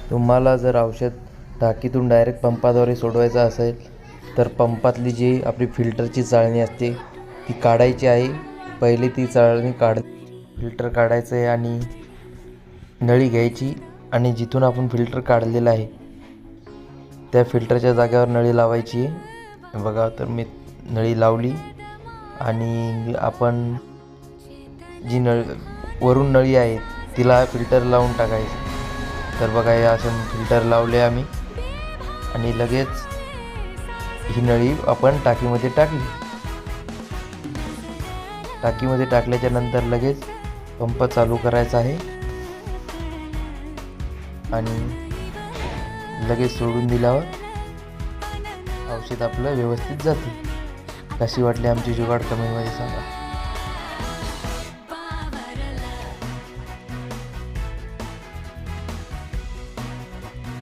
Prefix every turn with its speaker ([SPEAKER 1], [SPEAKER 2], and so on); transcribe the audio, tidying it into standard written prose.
[SPEAKER 1] तुम्हाला जर औषध टाकीतून डायरेक्ट पंपाद्वारे सोडवायचं असेल तर पंपातली जी आपली फिल्टरची चाळणी असते ती काढायची आहे. पहिले ती चाळणी फिल्टर काढायचं आहे आणि नळी घ्यायची आणि जिथून आपण फिल्टर काढलेलं आहे त्या फिल्टरच्या जागेवर नळी लावायची आहे. बघा, तर मी नळी लावली आणि आपण जी वरून नळी आहे तिला फिल्टर लावून टाकायचं. तर बघा, हे असं फिल्टर लावले आम्ही आणि लगेच ही नळी आपण टाकीमध्ये टाकली. टाकीमध्ये टाकल्याच्या नंतर लगेच पंप चालू करायचा आहे आणि लगेच सोडून दिल्यावर औषध आपलं व्यवस्थित जाते. कशी वाटली आमची जुगाड कमेंटमध्ये सांगा.